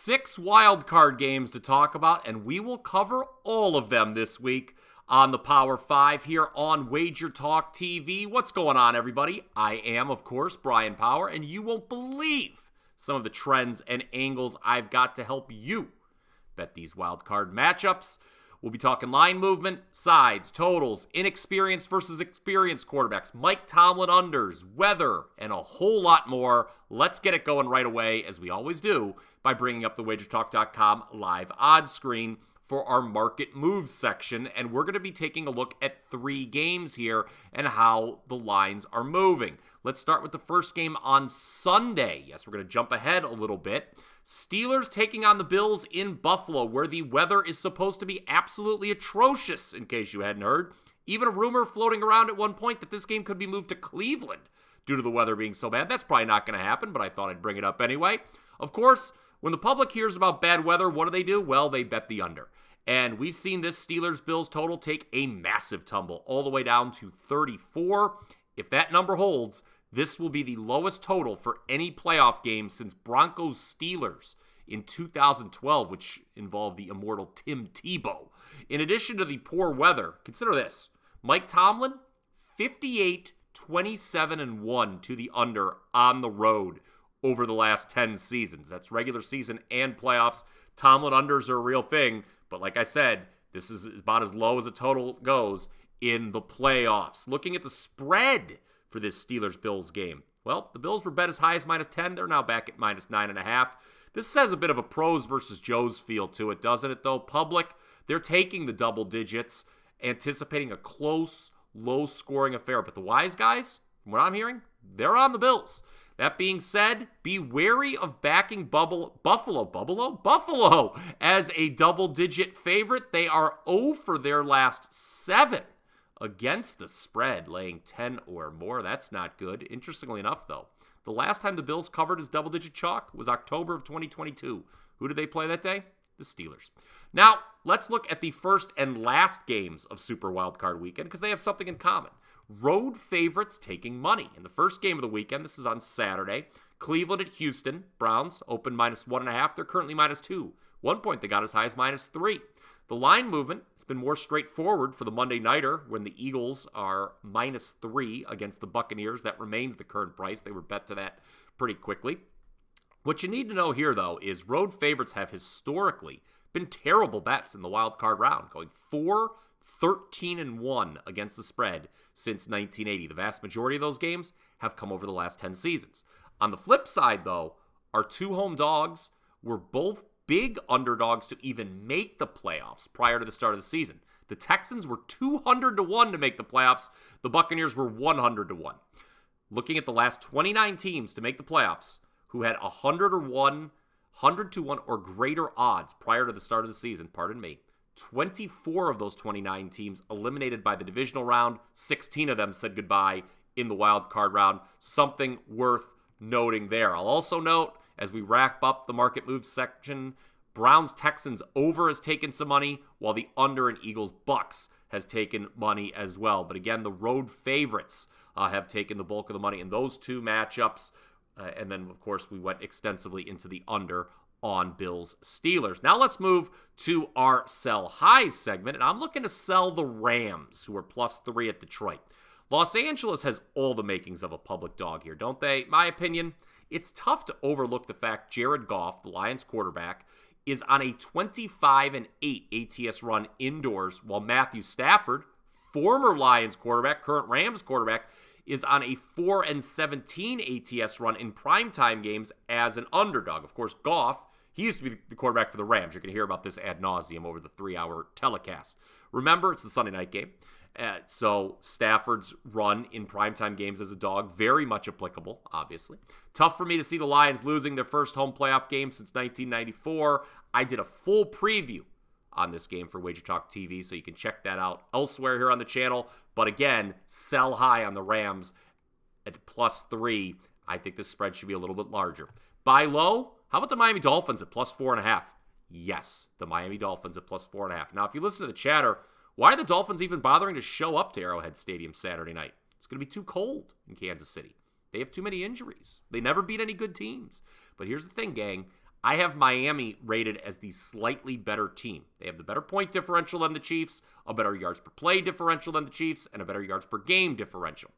6 wildcard games to talk about, and we will cover all of them this week on the Power 5 here on WagerTalk TV. What's going on, everybody? I am, of course, Bryan Power, and you won't believe some of the trends and angles I've got to help you bet these wildcard matchups. We'll be talking line movement, sides, totals, inexperienced versus experienced quarterbacks, Mike Tomlin unders, weather, and a whole lot more. Let's get it going right away, as we always do, by bringing up the WagerTalk.com live odds screen for our market moves section. And we're going to be taking a look at 3 games here and how the lines are moving. Let's start with the first game on Sunday. Yes, we're going to jump ahead a little bit. Steelers taking on the Bills in Buffalo, where the weather is supposed to be absolutely atrocious, in case you hadn't heard. Even a rumor floating around at one point that this game could be moved to Cleveland due to the weather being so bad. That's probably not going to happen, but I thought I'd bring it up anyway. Of course, when the public hears about bad weather, what do? Well, they bet the under. And we've seen this Steelers-Bills total take a massive tumble all the way down to 34. If that number holds, this will be the lowest total for any playoff game since Broncos-Steelers in 2012, which involved the immortal Tim Tebow. In addition to the poor weather, consider this. Mike Tomlin, 58-27-1 to the under on the road over the last 10 seasons. That's regular season and playoffs. Tomlin unders are a real thing, but like I said, this is about as low as a total goes in the playoffs. Looking at the spread for this Steelers-Bills game. Well, the Bills were bet as high as -10. They're now back at -9.5. This has a bit of a pros versus Joes feel to it, doesn't it, though? Public, they're taking the double digits, anticipating a close, low-scoring affair. But the wise guys, from what I'm hearing, they're on the Bills. That being said, be wary of backing Buffalo as a double-digit favorite. They are 0 for their last 7 against the spread, laying 10 or more. That's not good. Interestingly enough, though, the last time the Bills covered as double-digit chalk was October of 2022. Who did they play that day? The Steelers. Now, let's look at the first and last games of Super Wildcard Weekend because they have something in common. Road favorites taking money. In the first game of the weekend, this is on Saturday, Cleveland at Houston. Browns open -1.5. They're currently -2. One point they got as high as -3. The line movement has been more straightforward for the Monday Nighter when the Eagles are -3 against the Buccaneers. That remains the current price. They were bet to that pretty quickly. What you need to know here, though, is road favorites have historically been terrible bets in the wild card round, going 4-13-1 against the spread since 1980. The vast majority of those games have come over the last 10 seasons. On the flip side, though, our 2 home dogs were both big underdogs to even make the playoffs prior to the start of the season. The Texans were 200-1 to make the playoffs. The Buccaneers were 100-1. Looking at the last 29 teams to make the playoffs who had 100-1 or greater odds prior to the start of the season, 24 of those 29 teams eliminated by the divisional round. 16 of them said goodbye in the wild card round. Something worth noting there. I'll also note, as we wrap up the market moves section, Browns-Texans over has taken some money, while the under in Eagles-Bucs has taken money as well. But again, the road favorites have taken the bulk of the money in those 2 matchups. And then, of course, we went extensively into the under on Bills-Steelers. Now let's move to our sell high segment, and I'm looking to sell the Rams, who are +3 at Detroit. Los Angeles has all the makings of a public dog here, don't they? My opinion, it's tough to overlook the fact Jared Goff, the Lions quarterback, is on a 25-8 ATS run indoors, while Matthew Stafford, former Lions quarterback, current Rams quarterback, is on a 4-17 ATS run in primetime games as an underdog. Of course, Goff, he used to be the quarterback for the Rams. You're going to hear about this ad nauseum over the 3-hour telecast. Remember, it's the Sunday night game. So Stafford's run in primetime games as a dog, very much applicable, obviously. Tough for me to see the Lions losing their first home playoff game since 1994. I did a full preview on this game for WagerTalk TV, so you can check that out elsewhere here on the channel. But again, sell high on the Rams at +3. I think this spread should be a little bit larger. Buy low, how about the Miami Dolphins at +4.5? Yes, the Miami Dolphins at +4.5. Now, if you listen to the chatter, why are the Dolphins even bothering to show up to Arrowhead Stadium Saturday night? It's going to be too cold in Kansas City. They have too many injuries. They never beat any good teams. But here's the thing, gang. I have Miami rated as the slightly better team. They have the better point differential than the Chiefs, a better yards per play differential than the Chiefs, and a better yards per game differential.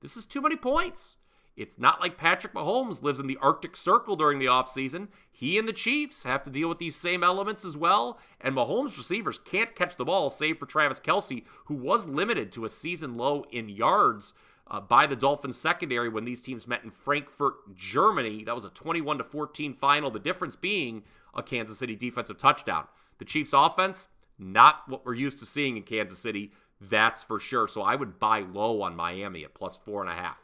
This is too many points. It's not like Patrick Mahomes lives in the Arctic Circle during the offseason. He and the Chiefs have to deal with these same elements as well, and Mahomes' receivers can't catch the ball, save for Travis Kelce, who was limited to a season low in yards by the Dolphins secondary when these teams met in Frankfurt, Germany. That was a 21-14 final, the difference being a Kansas City defensive touchdown. The Chiefs' offense, not what we're used to seeing in Kansas City, that's for sure. So I would buy low on Miami at plus 4.5.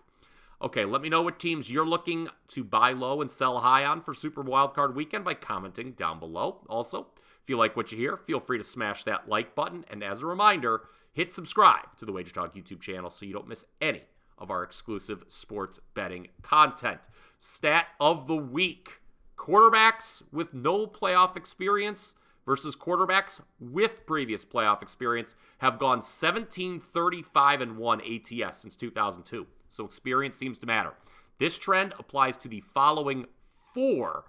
Okay, let me know what teams you're looking to buy low and sell high on for Super Wildcard Weekend by commenting down below. Also, if you like what you hear, feel free to smash that like button. And as a reminder, hit subscribe to the WagerTalk YouTube channel so you don't miss any of our exclusive sports betting content. Stat of the week: quarterbacks with no playoff experience versus quarterbacks with previous playoff experience have gone 17-35-1 ATS since 2002. So experience seems to matter. This trend applies to the following 4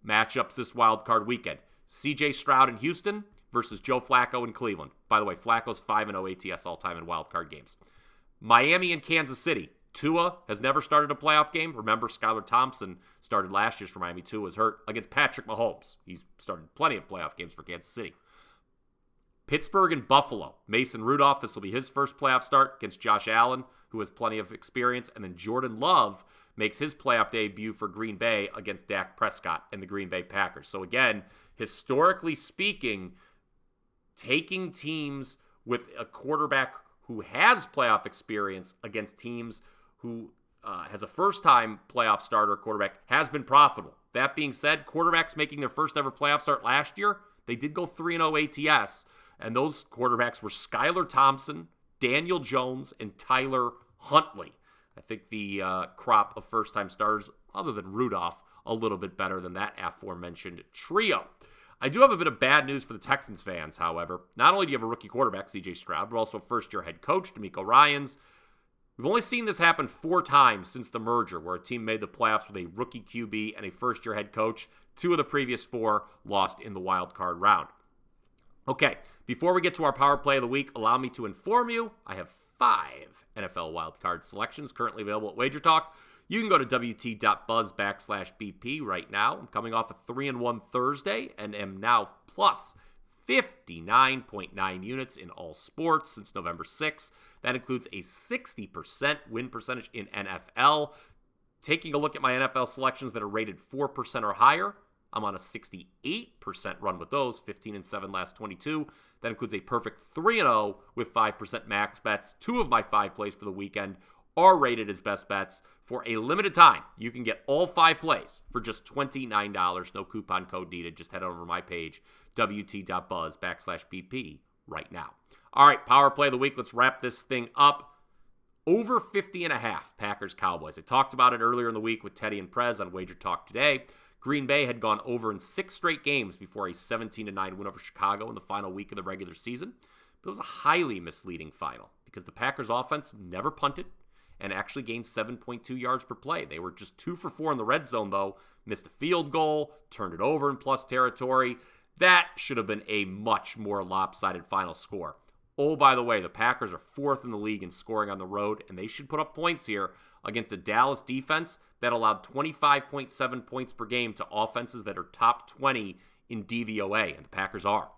matchups this wildcard weekend: CJ Stroud in Houston versus Joe Flacco in Cleveland. By the way, Flacco's 5-0 ATS all-time in wildcard games. Miami and Kansas City. Tua has never started a playoff game. Remember, Skylar Thompson started last year's for Miami. Tua was hurt against Patrick Mahomes. He's started plenty of playoff games for Kansas City. Pittsburgh and Buffalo. Mason Rudolph, this will be his first playoff start against Josh Allen, who has plenty of experience. And then Jordan Love makes his playoff debut for Green Bay against Dak Prescott and the Green Bay Packers. So again, historically speaking, taking teams with a quarterback who has playoff experience against teams who has a first-time playoff starter quarterback has been profitable. That being said, quarterbacks making their first ever playoff start last year, they did go 3-0 ATS, and those quarterbacks were Skylar Thompson, Daniel Jones, and Tyler Huntley. I think the crop of first-time starters, other than Rudolph, a little bit better than that aforementioned trio. I do have a bit of bad news for the Texans fans, however. Not only do you have a rookie quarterback, CJ Stroud, but also a first-year head coach, DeMeco Ryans. We've only seen this happen 4 times since the merger, where a team made the playoffs with a rookie QB and a first-year head coach. 2 of the previous 4 lost in the wild card round. Okay, before we get to our power play of the week, allow me to inform you I have 5 NFL wildcard selections currently available at WagerTalk. You can go to wt.buzz/BP right now. I'm coming off a 3-1 Thursday and am now plus 59.9 units in all sports since November 6th. That includes a 60% win percentage in NFL. Taking a look at my NFL selections that are rated 4% or higher, I'm on a 68% run with those, 15-7 last 22. That includes a perfect 3-0 with 5% max bets. 2 of my 5 plays for the weekend are rated as best bets. For a limited time, you can get all 5 plays for just $29. No coupon code needed. Just head over to my page, wt.buzz/BP right now. All right, power play of the week. Let's wrap this thing up. Over 50.5 Packers-Cowboys. I talked about it earlier in the week with Teddy and Prez on WagerTalk today. Green Bay had gone over in 6 straight games before a 17-9 win over Chicago in the final week of the regular season. But it was a highly misleading final because the Packers offense never punted and actually gained 7.2 yards per play. They were just 2 for 4 in the red zone, though. Missed a field goal, turned it over in plus territory. That should have been a much more lopsided final score. Oh, by the way, the Packers are 4th in the league in scoring on the road, and they should put up points here against a Dallas defense that allowed 25.7 points per game to offenses that are top 20 in DVOA, and the Packers are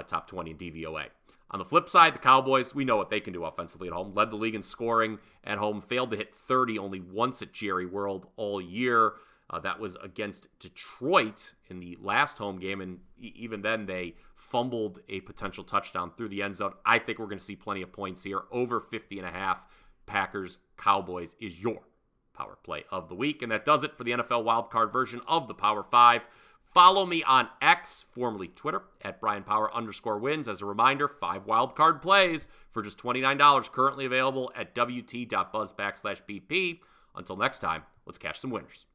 top 20 in DVOA. On the flip side, the Cowboys, we know what they can do offensively at home. Led the league in scoring at home, failed to hit 30 only once at Jerry World all year. That was against Detroit in the last home game, and even then they fumbled a potential touchdown through the end zone. I think we're going to see plenty of points here. Over 50.5 Packers-Cowboys is your power play of the week, and that does it for the NFL wildcard version of the Power 5. Follow me on X, formerly Twitter, at Bryan Power _wins. As a reminder, 5 wildcard plays for just $29 currently available at wt.buzz/BP. Until next time, let's catch some winners.